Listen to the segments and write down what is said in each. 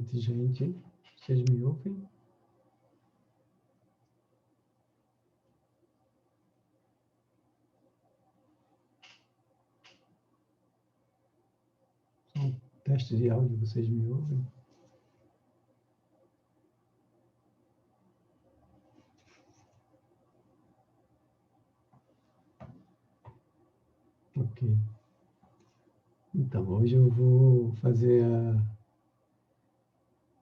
noite, gente. Vocês me ouvem? Só teste de áudio, vocês me ouvem? Ok. Então, hoje eu vou fazer a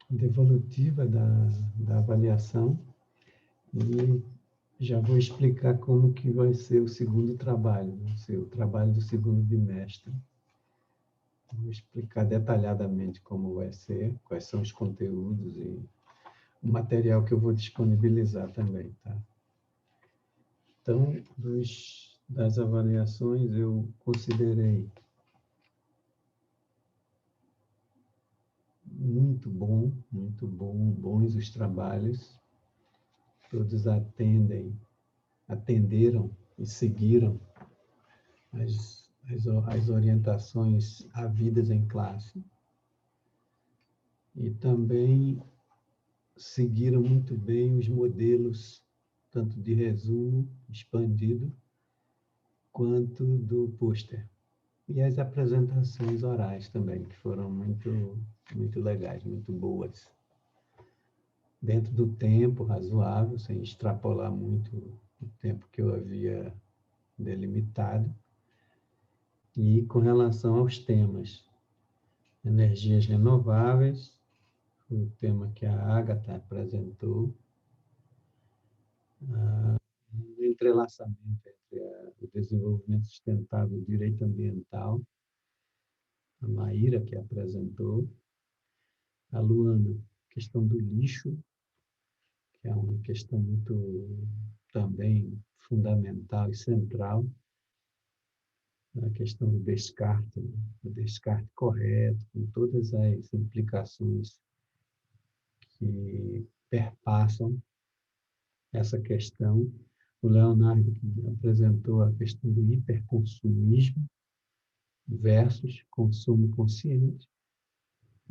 devolutiva da avaliação e já vou explicar como que vai ser o segundo trabalho, o trabalho do segundo bimestre. Vou explicar detalhadamente como vai ser, quais são os conteúdos e o material que eu vou disponibilizar também, tá? Então, das avaliações, eu considerei bons os trabalhos. Todos atenderam e seguiram as orientações havidas em classe. E também seguiram muito bem os modelos, tanto de resumo expandido, quanto do pôster. E as apresentações orais também, que foram muito legais, muito boas. Dentro do tempo razoável, sem extrapolar muito o tempo que eu havia delimitado. E com relação aos temas, energias renováveis, foi o tema que a Agatha apresentou, o entrelaçamento entre o desenvolvimento sustentável e o direito ambiental, a Maíra que apresentou, a Luana, questão do lixo, que é uma questão muito também fundamental e central, a questão do descarte correto, com todas as implicações que perpassam essa questão. O Leonardo apresentou a questão do hiperconsumismo versus consumo consciente.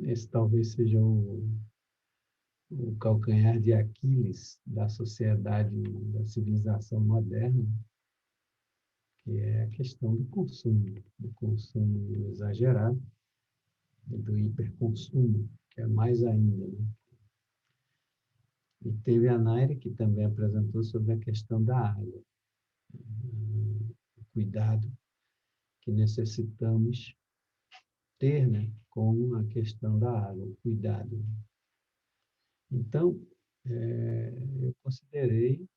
Esse talvez seja o calcanhar de Aquiles da sociedade, da civilização moderna, que é a questão do consumo exagerado e do hiperconsumo, que é mais ainda. Né? E teve a Naira, que também apresentou sobre a questão da água, o cuidado que necessitamos ter, né, com a questão da água, o cuidado. Então, eu considerei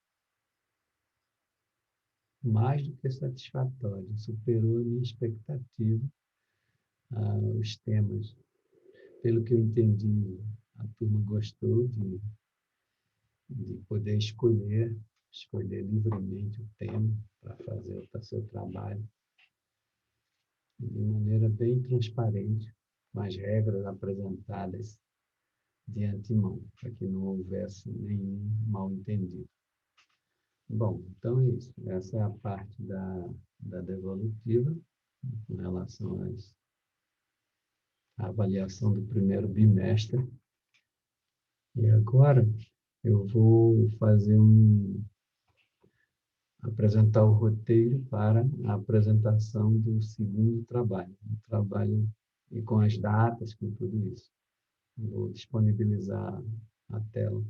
mais do que satisfatório, superou a minha expectativa, os temas. Pelo que eu entendi, a turma gostou de poder escolher livremente o tema para fazer o seu trabalho, de maneira bem transparente, com as regras apresentadas de antemão, para que não houvesse nenhum mal-entendido. Bom, então é isso. Essa é a parte da devolutiva, com relação à avaliação do primeiro bimestre. E agora eu vou apresentar o roteiro para a apresentação do segundo trabalho, e com as datas, com tudo isso. Vou disponibilizar a tela.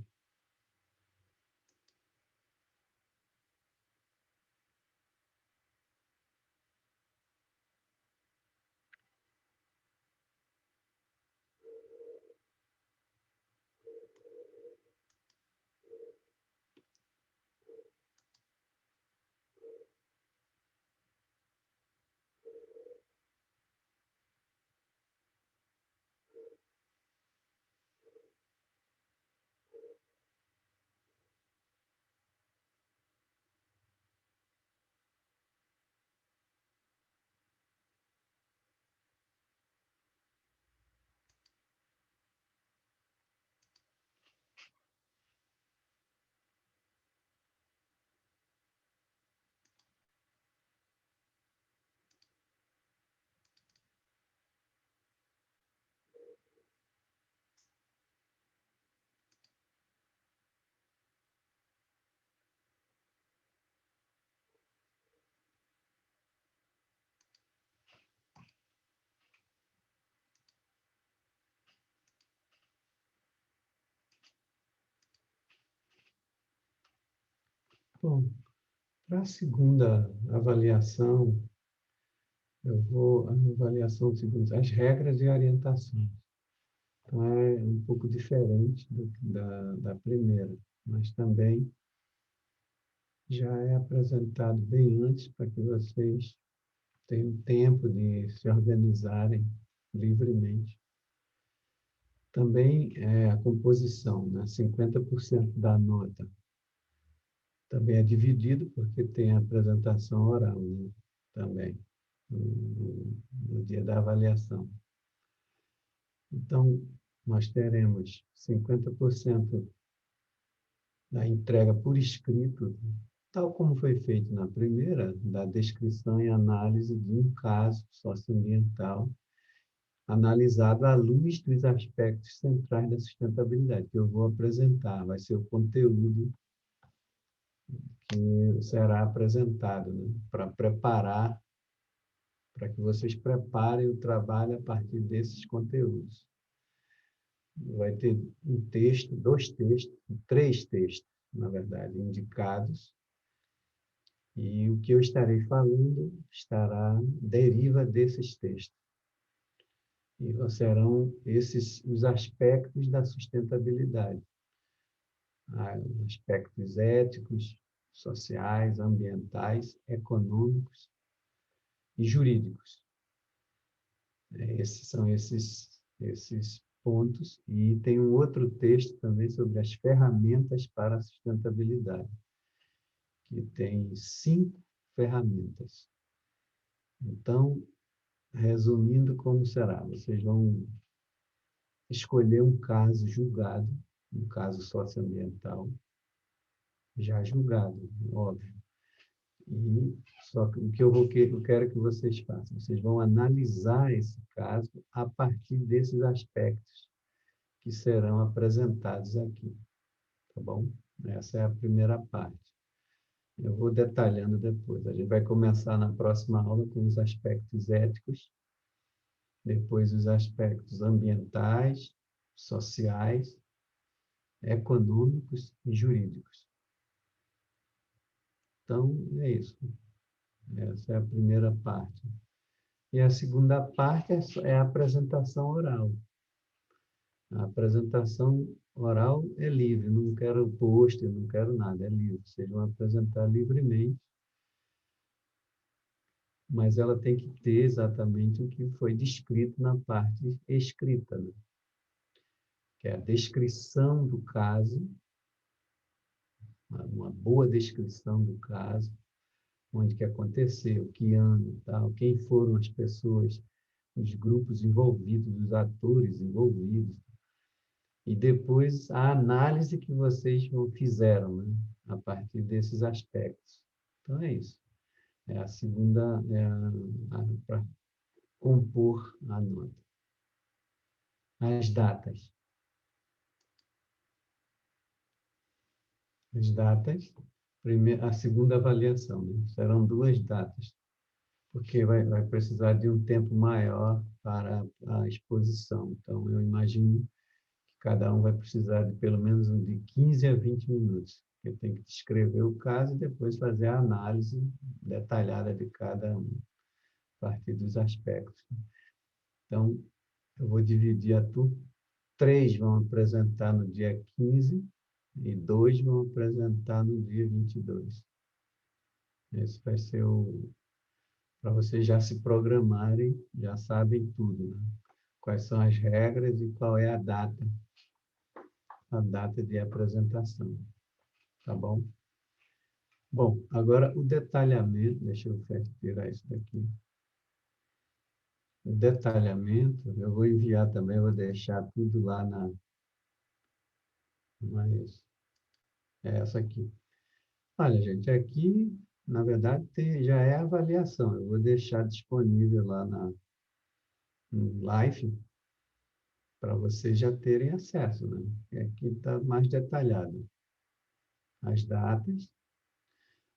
Bom, para a segunda avaliação, a avaliação segundo as regras e orientações. Então, é um pouco diferente da primeira, mas também já é apresentado bem antes para que vocês tenham tempo de se organizarem livremente. Também a composição, né? 50% da nota também é dividido, porque tem a apresentação oral, né? Também, no dia da avaliação. Então, nós teremos 50% da entrega por escrito, tal como foi feito na primeira, da descrição e análise de um caso socioambiental, analisado à luz dos aspectos centrais da sustentabilidade, que eu vou apresentar, vai ser o conteúdo que será apresentado, né? Para que vocês preparem o trabalho a partir desses conteúdos. Vai ter um texto, dois textos, três textos, na verdade, indicados, e o que eu estarei falando deriva desses textos. E serão esses os aspectos da sustentabilidade. Aspectos éticos, sociais, ambientais, econômicos e jurídicos. Esses são esses pontos. E tem um outro texto também sobre as ferramentas para a sustentabilidade, que tem 5 ferramentas. Então, resumindo como será, vocês vão escolher um caso julgado, um caso socioambiental, já julgado, óbvio. E só que o que eu quero que vocês façam, vocês vão analisar esse caso a partir desses aspectos que serão apresentados aqui, tá bom? Essa é a primeira parte. Eu vou detalhando depois. A gente vai começar na próxima aula com os aspectos éticos, depois os aspectos ambientais, sociais, econômicos e jurídicos. Então, é isso. Essa é a primeira parte. E a segunda parte é a apresentação oral. A apresentação oral é livre, não quero pôster, não quero nada, é livre. Vocês vão apresentar livremente, mas ela tem que ter exatamente o que foi descrito na parte escrita, né? Que é a descrição do caso, uma boa descrição do caso, onde que aconteceu, que ano, tal, quem foram as pessoas, os grupos envolvidos, os atores envolvidos, e depois a análise que vocês fizeram, né, a partir desses aspectos. Então é isso. É a segunda, para compor a nota. As datas. As datas, a segunda avaliação, né? Serão 2 datas, porque vai precisar de um tempo maior para a exposição. Então, eu imagino que cada um vai precisar de pelo menos de 15 a 20 minutos. Eu tenho que descrever o caso e depois fazer a análise detalhada de cada um, a partir dos aspectos. Então, eu vou dividir a turma. 3 vão apresentar no dia 15 e 2 vão apresentar no dia 22. Esse vai ser para vocês já se programarem, já sabem tudo, né? Quais são as regras e qual é a data de apresentação, tá bom? Bom, agora o detalhamento, deixa eu tirar isso daqui. O detalhamento, eu vou enviar também, vou deixar tudo lá mas é essa aqui. Olha, gente, aqui, na verdade, já é a avaliação. Eu vou deixar disponível lá no Live para vocês já terem acesso, né? Aqui está mais detalhado. As datas.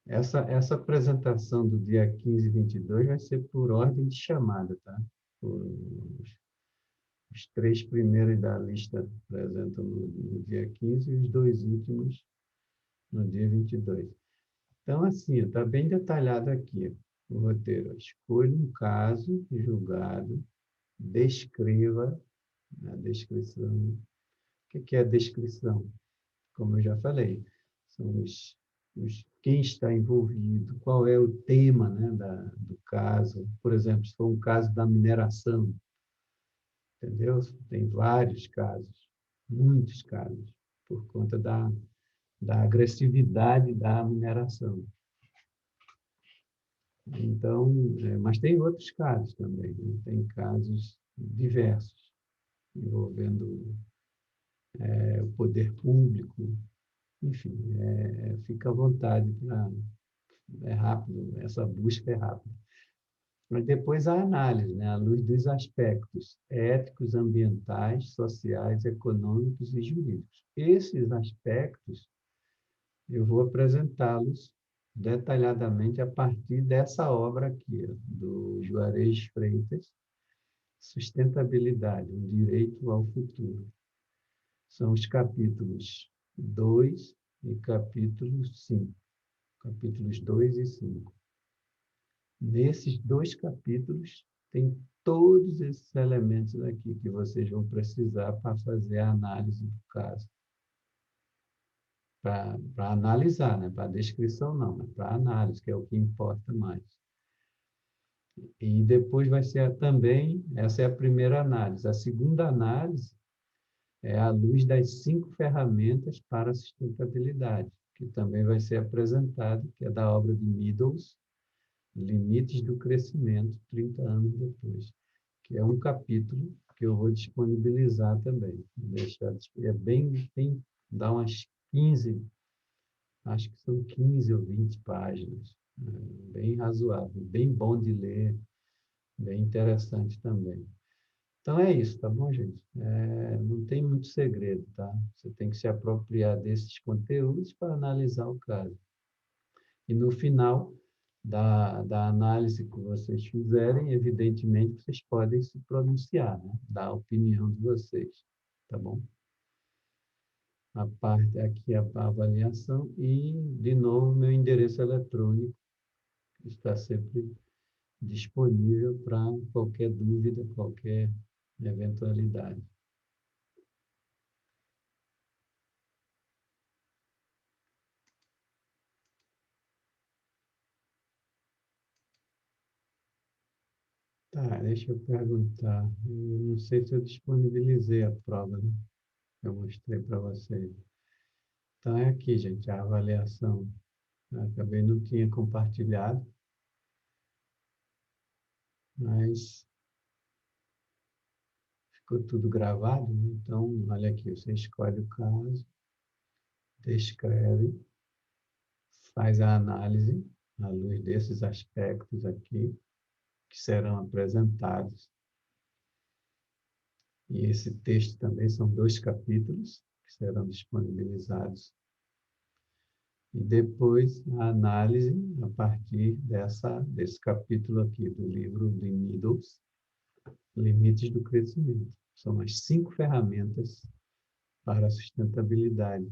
Essa apresentação do dia 15 e 22 vai ser por ordem de chamada, tá? Os 3 primeiros da lista apresentam no dia 15 e os 2 últimos no dia 22. Então, assim, está bem detalhado aqui o roteiro. Escolha um caso julgado, descreva a descrição. O que é a descrição? Como eu já falei, são quem está envolvido, qual é o tema, né, do caso. Por exemplo, se for um caso da mineração, entendeu? Tem vários casos, muitos casos, por conta da agressividade da mineração. Então, mas tem outros casos também, né? Tem casos diversos, envolvendo o poder público, enfim, fica à vontade para é rápido, essa busca é rápida. Mas depois a análise, né, à luz dos aspectos éticos, ambientais, sociais, econômicos e jurídicos. Esses aspectos eu vou apresentá-los detalhadamente a partir dessa obra aqui, ó, do Juarez Freitas, Sustentabilidade, um direito ao futuro. São os capítulos 2 e capítulo 5. Capítulos 2 e 5. Nesses dois capítulos, tem todos esses elementos aqui que vocês vão precisar para fazer a análise do caso. Para analisar, né? Para descrição não, mas para análise, que é o que importa mais. E depois vai ser também, essa é a primeira análise. A segunda análise é à luz das 5 ferramentas para a sustentabilidade, que também vai ser apresentado, que é da obra de Meadows, Limites do Crescimento, 30 anos depois, que é um capítulo que eu vou disponibilizar também. Vou deixar, dá umas 15, acho que são 15 ou 20 páginas, né? Bem razoável, bem bom de ler, bem interessante também. Então é isso, tá bom, gente? Não tem muito segredo, tá? Você tem que se apropriar desses conteúdos para analisar o caso. E no final da análise que vocês fizerem, evidentemente, vocês podem se pronunciar, né? Dar a opinião de vocês, tá bom? A parte aqui é a avaliação e, de novo, meu endereço eletrônico está sempre disponível para qualquer dúvida, qualquer eventualidade. Tá, deixa eu perguntar. Eu não sei se eu disponibilizei a prova, né? Eu mostrei para vocês. Então, é aqui, gente, a avaliação. Eu acabei não tinha compartilhado, mas ficou tudo gravado, né? Então, olha aqui, você escolhe o caso, descreve, faz a análise à luz desses aspectos aqui, que serão apresentados. E esse texto também são 2 capítulos, que serão disponibilizados. E depois a análise a partir desse capítulo aqui do livro de Meadows, Limites do Crescimento. São as 5 ferramentas para a sustentabilidade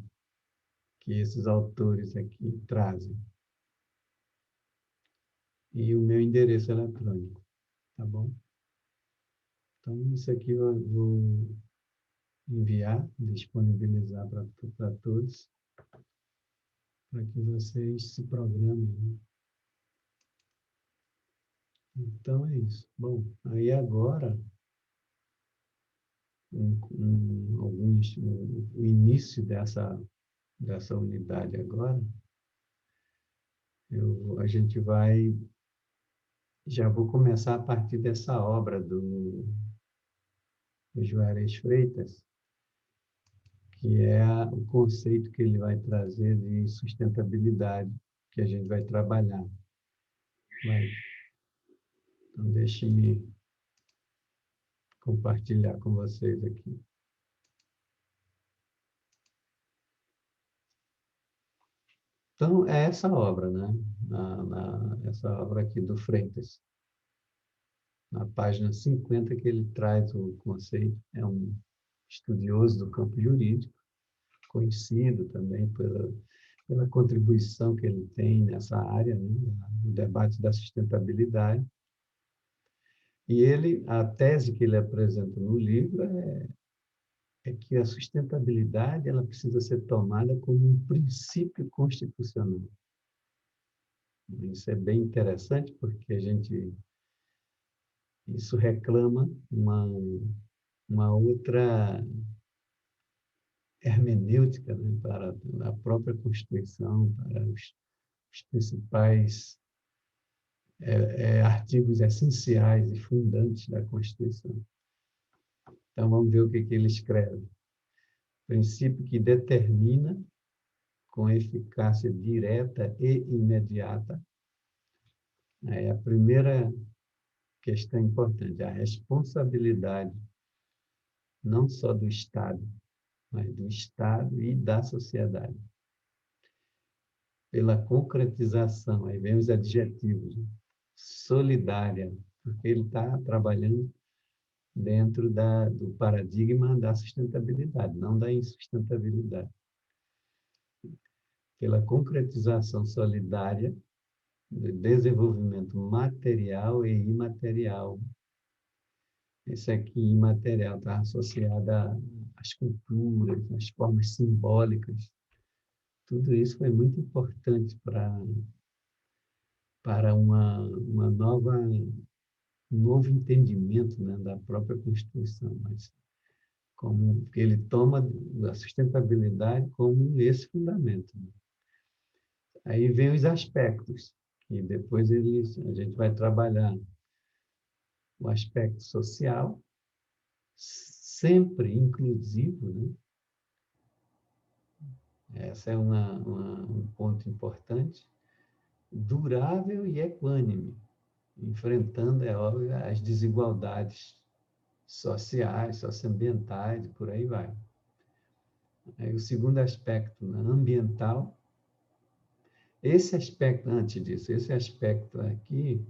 que esses autores aqui trazem. E o meu endereço eletrônico, tá bom? Então, isso aqui eu vou enviar, disponibilizar para todos, para que vocês se programem. Então, é isso. Bom, aí agora, o início dessa unidade agora, a gente vai, já vou começar a partir dessa obra do Juarez Freitas, que é o conceito que ele vai trazer de sustentabilidade, que a gente vai trabalhar. Então, deixe-me compartilhar com vocês aqui. Então, é essa obra, né? Essa obra aqui do Freitas. Na página 50 que ele traz o conceito, é um estudioso do campo jurídico, conhecido também pela contribuição que ele tem nessa área, né, no debate da sustentabilidade. E a tese que ele apresenta no livro é que a sustentabilidade ela precisa ser tomada como um princípio constitucional. Isso é bem interessante porque isso reclama uma outra hermenêutica, né, para a própria Constituição, para os principais artigos essenciais e fundantes da Constituição. Então, vamos ver o que ele escreve. Princípio que determina, com eficácia direta e imediata, é a primeira questão importante, a responsabilidade não só do Estado, mas do Estado e da sociedade. Pela concretização, aí vem os adjetivos, né? Solidária, porque ele está trabalhando dentro do paradigma da sustentabilidade, não da insustentabilidade. Pela concretização solidária do desenvolvimento material e imaterial. Esse aqui, imaterial, está associado às culturas, às formas simbólicas. Tudo isso foi muito importante para um novo entendimento, né, da própria Constituição, mas como que ele toma a sustentabilidade como esse fundamento. Aí vem os aspectos, que depois a gente vai trabalhar o aspecto social, sempre inclusivo, né? Esse é um ponto importante, durável e equânime, enfrentando, é óbvio, as desigualdades sociais, socioambientais, e por aí vai. Aí, o segundo aspecto, né, ambiental. Esse aspecto, antes disso, esse aspecto aqui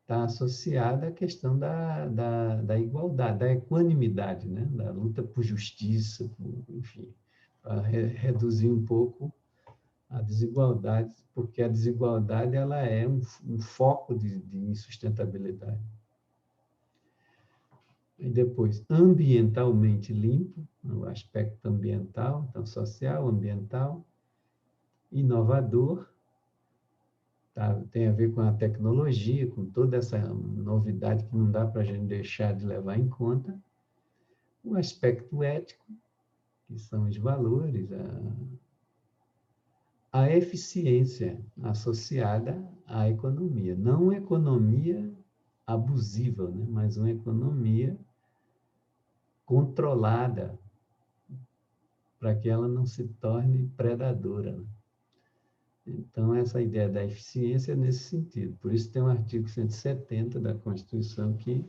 está associado à questão da igualdade, da equanimidade, né? Da luta por justiça, enfim, para reduzir um pouco a desigualdade, porque a desigualdade ela é um foco de insustentabilidade. E depois, ambientalmente limpo, o aspecto ambiental, então social, ambiental, inovador, tá? Tem a ver com a tecnologia, com toda essa novidade que não dá para a gente deixar de levar em conta. O aspecto ético, que são os valores, a eficiência associada à economia. Não uma economia abusiva, né? Mas uma economia controlada, para que ela não se torne predadora, né? Então, essa ideia da eficiência é nesse sentido. Por isso tem o artigo 170 da Constituição que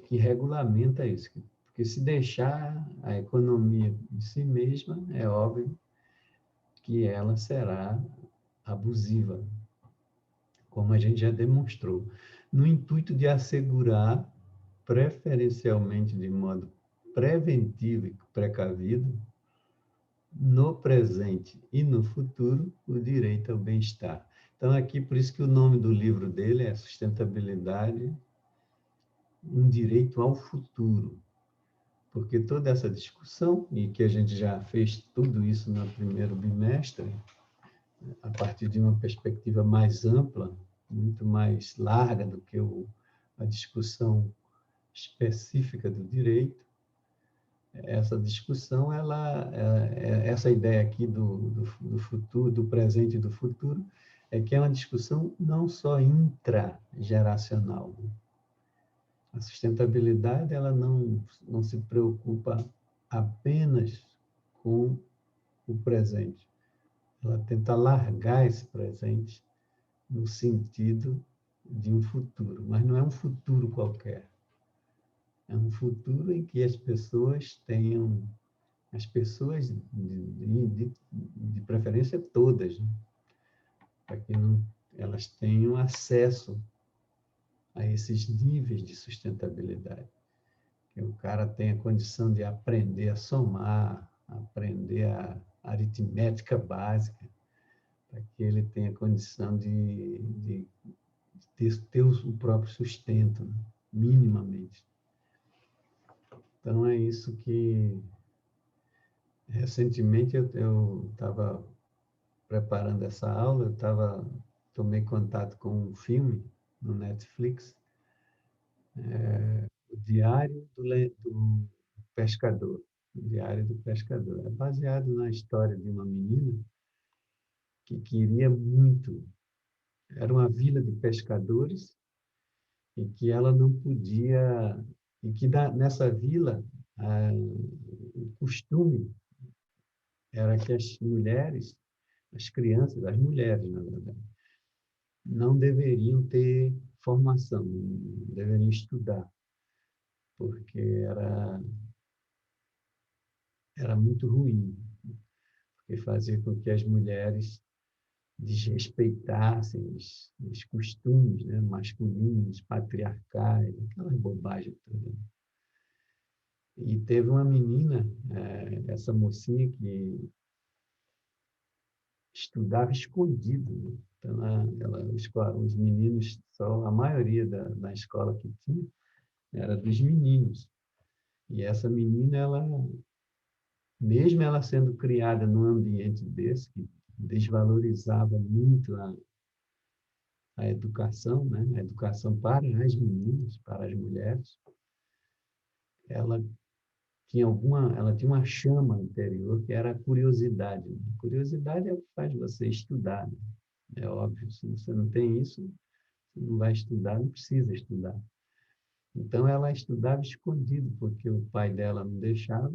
que regulamenta isso. Porque se deixar a economia em si mesma, é óbvio que ela será abusiva, como a gente já demonstrou, no intuito de assegurar, preferencialmente de modo preventivo e precavido, no presente e no futuro, o direito ao bem-estar. Então, aqui, por isso que o nome do livro dele é Sustentabilidade, um direito ao futuro. Porque toda essa discussão, e que a gente já fez tudo isso no primeiro bimestre, a partir de uma perspectiva mais ampla, muito mais larga do que a discussão específica do direito, essa discussão, essa ideia aqui do futuro, do presente e do futuro, é que é uma discussão não só intrageracional. A sustentabilidade ela não se preocupa apenas com o presente. Ela tenta largar esse presente no sentido de um futuro, mas não é um futuro qualquer. É um futuro em que as pessoas de preferência todas, né? Para que elas tenham acesso a esses níveis de sustentabilidade. Que o cara tenha condição de aprender a somar, aprender a aritmética básica, para que ele tenha condição de ter o próprio sustento, né? Minimamente. Então, é isso que, recentemente, eu estava preparando essa aula, tomei contato com um filme no Netflix, o Diário do Pescador. O Diário do Pescador. É baseado na história de uma menina que queria muito. Era uma vila de pescadores e que ela não podia. E que nessa vila, o costume era que as mulheres, as crianças, as mulheres, na verdade, não deveriam ter formação, não deveriam estudar, porque era muito ruim, porque fazia com que as mulheres desrespeitassem os costumes, né, masculinos, patriarcais, aquela bobagem toda. E teve uma menina, essa mocinha, que estudava escondido, né? Então, os meninos, só a maioria da escola que tinha era dos meninos. E essa menina, mesmo ela sendo criada num ambiente desse, que desvalorizava muito a educação, né? A educação para as meninas, para as mulheres, ela ela tinha uma chama interior que era a curiosidade. A curiosidade é o que faz você estudar, né? É óbvio, se você não tem isso, você não vai estudar, não precisa estudar. Então, ela estudava escondido, porque o pai dela não deixava,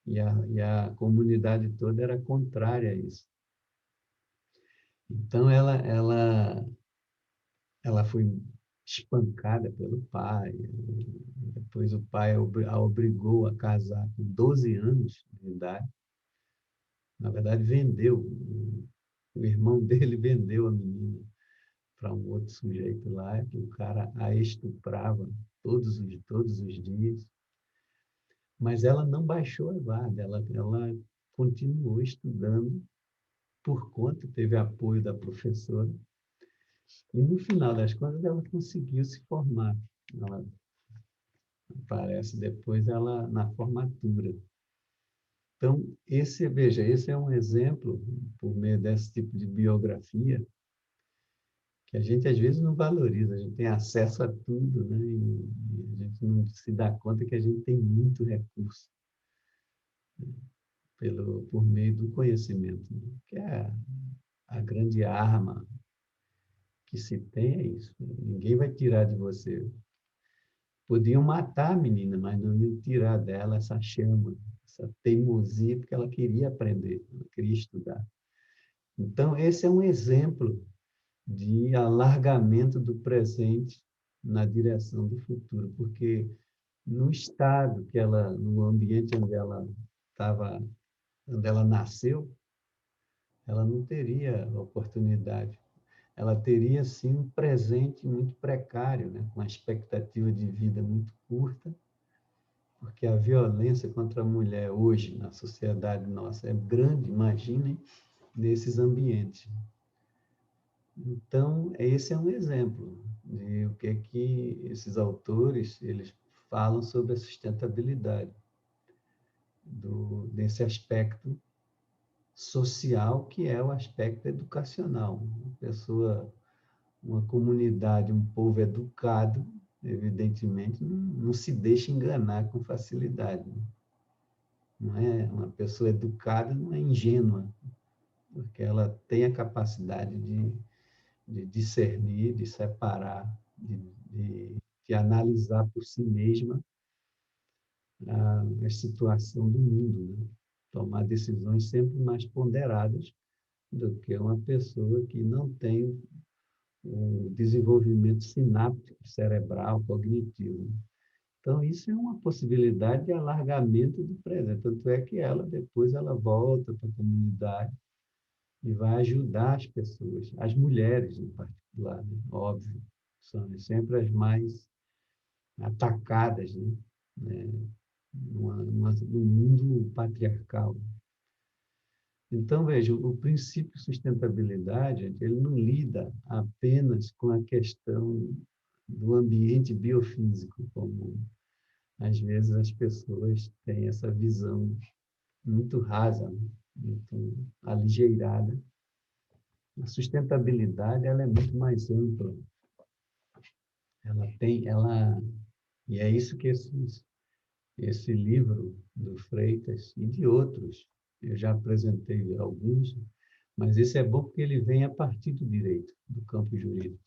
e a comunidade toda era contrária a isso. Então, ela foi espancada pelo pai. Depois, o pai a obrigou a casar com 12 anos de idade. Na verdade, vendeu. O irmão dele vendeu a menina para um outro sujeito lá, que o cara a estuprava todos os dias. Mas ela não baixou a guarda, ela continuou estudando por conta, teve apoio da professora, e no final das contas ela conseguiu se formar. Ela aparece depois ela na formatura. Então, esse é um exemplo, por meio desse tipo de biografia, que a gente às vezes não valoriza, a gente tem acesso a tudo, né? E a gente não se dá conta que a gente tem muito recurso por meio do conhecimento, né? Que é a grande arma que se tem é isso. Ninguém vai tirar de você. Podiam matar a menina, mas não iam tirar dela essa chama, essa teimosia, porque ela queria aprender, ela queria estudar. Então, esse é um exemplo de alargamento do presente na direção do futuro, porque no estado no ambiente onde ela estava, onde ela nasceu, ela não teria oportunidade. Ela teria, sim, um presente muito precário, né? Com uma expectativa de vida muito curta, porque a violência contra a mulher hoje, na sociedade nossa, é grande, imaginem, nesses ambientes. Então, esse é um exemplo de o que é que esses autores eles falam sobre a sustentabilidade desse aspecto social, que é o aspecto educacional. Uma comunidade, um povo educado, evidentemente, não se deixa enganar com facilidade. Não é uma pessoa educada, não é ingênua, porque ela tem a capacidade de discernir, de separar, de analisar por si mesma a situação do mundo, né? Tomar decisões sempre mais ponderadas do que uma pessoa que não tem o desenvolvimento sináptico, cerebral, cognitivo. Então, isso é uma possibilidade de alargamento do presente. Tanto é que depois ela volta para a comunidade e vai ajudar as pessoas, as mulheres em particular, né? Óbvio, são sempre as mais atacadas, né? No mundo patriarcal. Então, veja, o princípio de sustentabilidade, gente, ele não lida apenas com a questão do ambiente biofísico, como às vezes as pessoas têm essa visão muito rasa, né? Muito aligeirada. A sustentabilidade ela é muito mais ampla. E é isso que esse livro do Freitas e de outros, eu já apresentei alguns, mas esse é bom porque ele vem a partir do direito, do campo jurídico.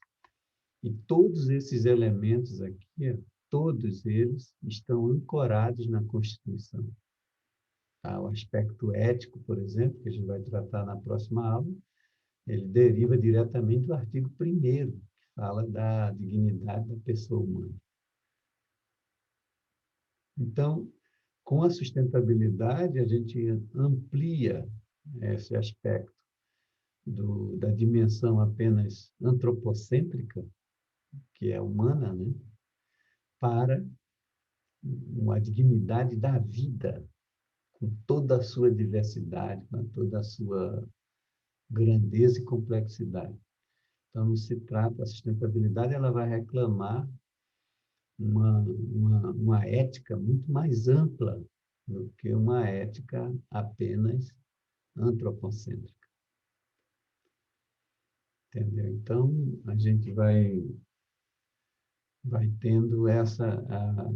E todos esses elementos aqui, todos eles estão ancorados na Constituição. Tá? O aspecto ético, por exemplo, que a gente vai tratar na próxima aula, ele deriva diretamente do artigo 1º, que fala da dignidade da pessoa humana. Então, com a sustentabilidade, a gente amplia esse aspecto da dimensão apenas antropocêntrica, que é humana, né, para uma dignidade da vida, com toda a sua diversidade, com toda a sua grandeza e complexidade. Então, não se trata, a sustentabilidade ela vai reclamar uma ética muito mais ampla do que uma ética apenas antropocêntrica. Entendeu? Então, a gente vai tendo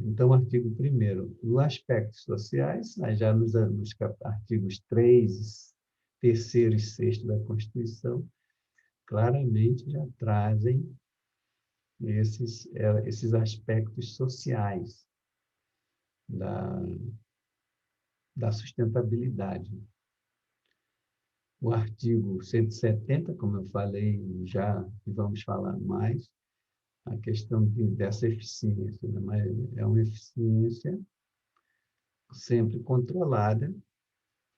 então, o artigo 1º, no aspectos sociais, já nos artigos 3, 3º e 6º da Constituição, claramente já trazem esses aspectos sociais da sustentabilidade. O artigo 170, como eu falei já, e vamos falar mais, a questão dessa eficiência, né? Mas é uma eficiência sempre controlada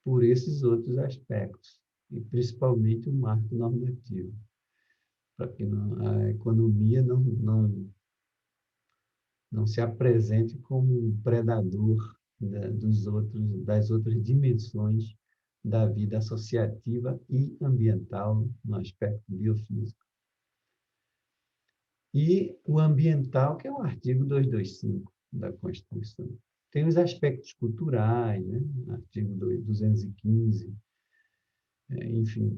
por esses outros aspectos, e principalmente o marco normativo, para que a economia não se apresente como um predador das outras dimensões da vida associativa e ambiental no aspecto biofísico. E o ambiental, que é o artigo 225 da Constituição. Tem os aspectos culturais, né? Artigo 215. Enfim,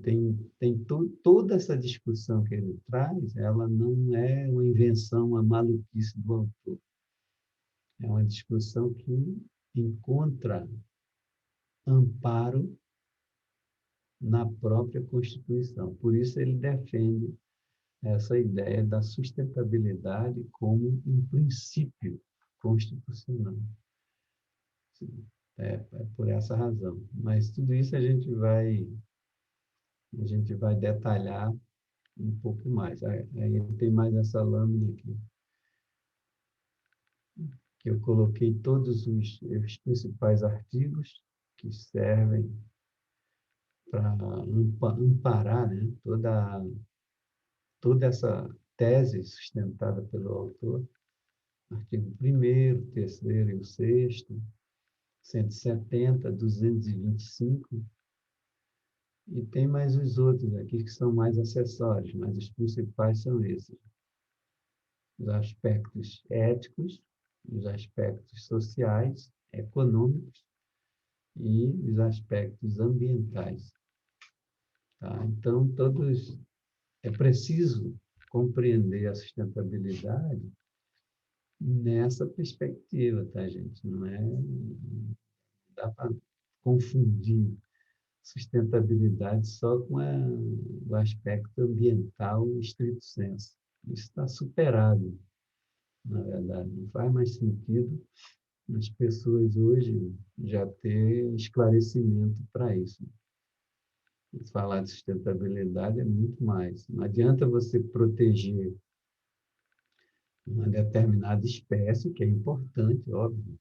toda essa discussão que ele traz, ela não é uma invenção, uma maluquice do autor. É uma discussão que encontra amparo na própria Constituição. Por isso, ele defende essa ideia da sustentabilidade como um princípio constitucional. É por essa razão. Mas tudo isso a gente vai detalhar um pouco mais. Aí tem mais essa lâmina aqui, que eu coloquei todos os principais artigos que servem para amparar, né, toda essa tese sustentada pelo autor. Artigo 1º, 3º e o 6º, 170, 225, e tem mais os outros aqui que são mais acessórios, mas os principais são esses. Os aspectos éticos, os aspectos sociais, econômicos e os aspectos ambientais. Tá? Então, é preciso compreender a sustentabilidade nessa perspectiva, tá, gente? Não dá para confundir sustentabilidade só com o aspecto ambiental estrito sensu. Isso está superado, na verdade. Não faz mais sentido as pessoas hoje já ter esclarecimento para isso. Falar de sustentabilidade é muito mais. Não adianta você proteger uma determinada espécie, que é importante, óbvio,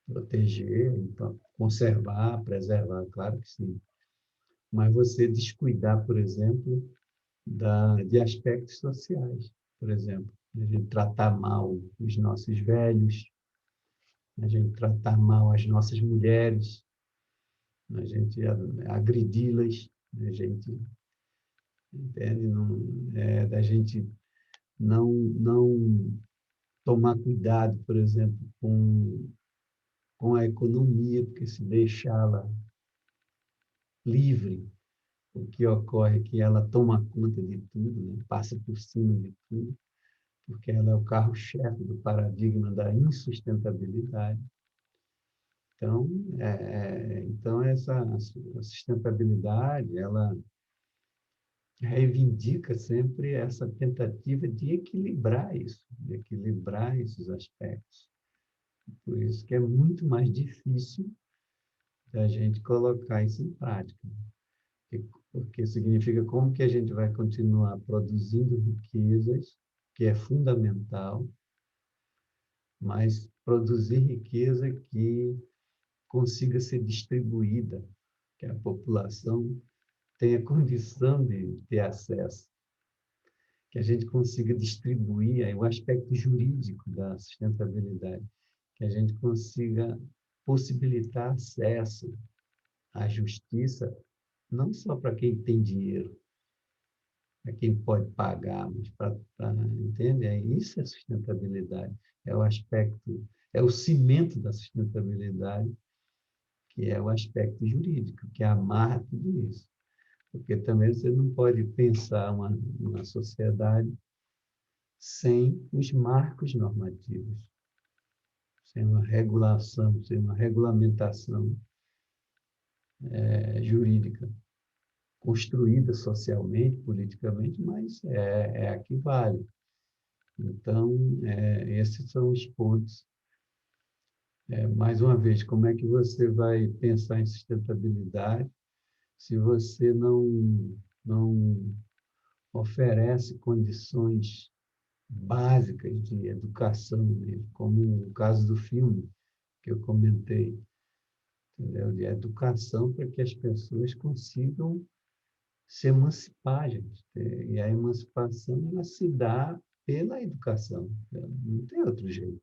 proteger, então, conservar, preservar, claro que sim. Mas você descuidar, por exemplo, de aspectos sociais, por exemplo, a gente tratar mal os nossos velhos, a gente tratar mal as nossas mulheres, a gente agredi-las, a gente, entende? Não, da gente não tomar cuidado, por exemplo, com a economia, porque se deixá-la livre, o que ocorre é que ela toma conta de tudo, né? Passa por cima de tudo, porque ela é o carro-chefe do paradigma da insustentabilidade. Então, essa a sustentabilidade, ela reivindica sempre essa tentativa de equilibrar isso, de equilibrar esses aspectos. Por isso que é muito mais difícil da gente colocar isso em prática, porque significa como que a gente vai continuar produzindo riquezas, que é fundamental, mas produzir riqueza que consiga ser distribuída, que a população tenha condição de ter acesso, que a gente consiga distribuir aí o aspecto jurídico da sustentabilidade, que a gente consiga possibilitar acesso à justiça, não só para quem tem dinheiro, para quem pode pagar, mas entende? Isso é sustentabilidade, é o aspecto, é o cimento da sustentabilidade, que é o aspecto jurídico, que amarra tudo isso. Porque também você não pode pensar uma sociedade sem os marcos normativos, sem uma regulação, sem uma regulamentação jurídica, construída socialmente, politicamente, mas é a que vale. Então, esses são os pontos. Mais uma vez, como é que você vai pensar em sustentabilidade se você não oferece condições básicas de educação, mesmo, como o caso do filme que eu comentei, entendeu? De educação para que as pessoas consigam se emancipar, gente. E a emancipação ela se dá pela educação, não tem outro jeito.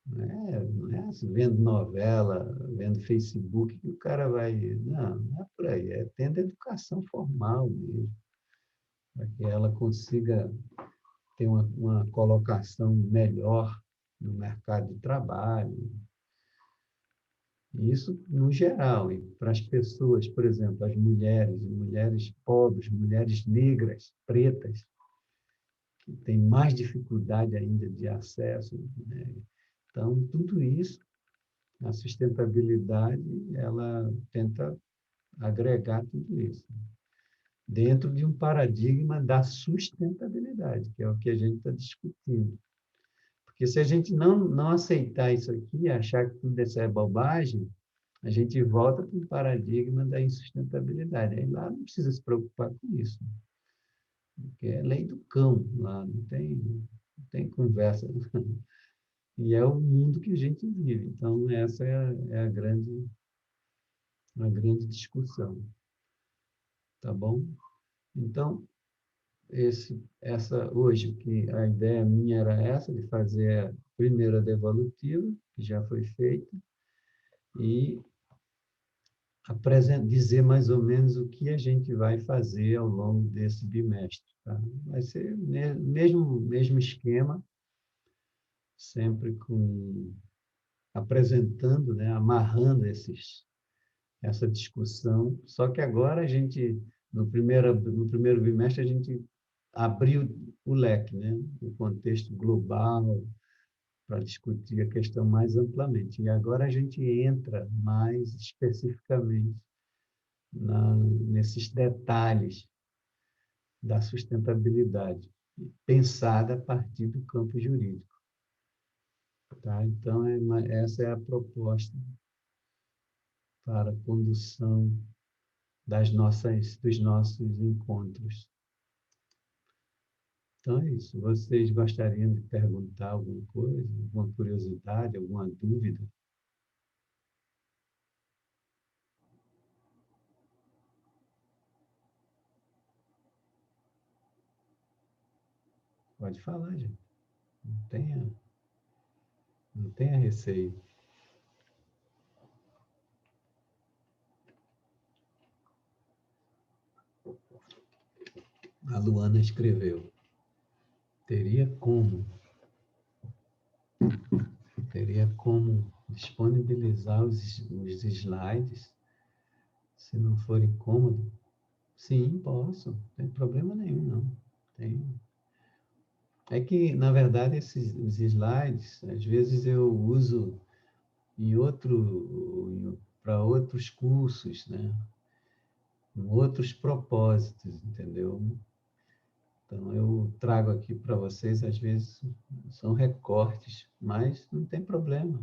Não é assim, vendo novela, vendo Facebook, que o cara vai. Não é por aí, é tendo educação formal mesmo, para que ela consiga ter uma colocação melhor no mercado de trabalho. Isso no geral, e para as pessoas, por exemplo, as mulheres pobres, mulheres negras, pretas, que têm mais dificuldade ainda de acesso, né? Então, tudo isso, a sustentabilidade, ela tenta agregar tudo isso dentro de um paradigma da sustentabilidade, que é o que a gente está discutindo. Porque se a gente não aceitar isso aqui, achar que tudo isso é bobagem, a gente volta para o paradigma da insustentabilidade. Aí lá não precisa se preocupar com isso, porque é lei do cão, lá não tem conversa. E é o mundo que a gente vive. Então, essa é a grande discussão. Tá bom? Então, hoje, que a ideia minha era essa, de fazer a primeira devolutiva, que já foi feita, e dizer mais ou menos o que a gente vai fazer ao longo desse bimestre. Tá? Vai ser mesmo esquema, sempre apresentando, né, amarrando essa discussão, só que agora a gente, no primeiro bimestre, a gente abriu o leque, né, o contexto global, para discutir a questão mais amplamente. E agora a gente entra mais especificamente nesses detalhes da sustentabilidade, pensada a partir do campo jurídico. Tá? Então, essa é a proposta para a condução dos nossos encontros. Então, é isso. Vocês gostariam de perguntar alguma coisa, alguma curiosidade, alguma dúvida? Pode falar, gente. Não tenha, não tenha receio. A Luana escreveu: teria como disponibilizar os slides, se não for incômodo? Sim, posso, não tem problema nenhum, não. Tem. É que, na verdade, os slides, às vezes eu uso para outros cursos, né? Com outros propósitos, entendeu? Então, eu trago aqui para vocês, às vezes, são recortes, mas não tem problema,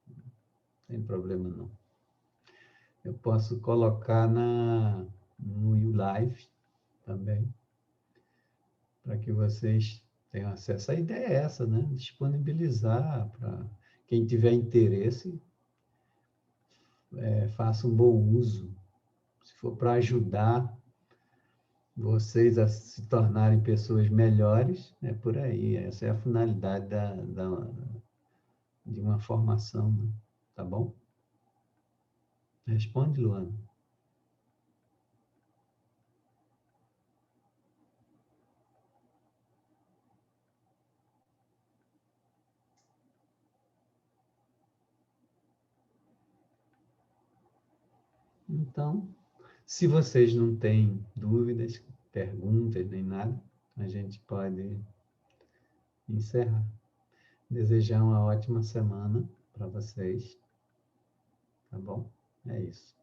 não tem problema não. Eu posso colocar no YouLive também, para que vocês tenham acesso. A ideia é essa, né? Disponibilizar para quem tiver interesse, faça um bom uso. Se for para ajudar vocês a se tornarem pessoas melhores, é por aí. Essa é a finalidade de uma formação, né? Tá bom? Responde, Luana. Então, se vocês não têm dúvidas, perguntas nem nada, a gente pode encerrar. Desejar uma ótima semana para vocês, tá bom? É isso.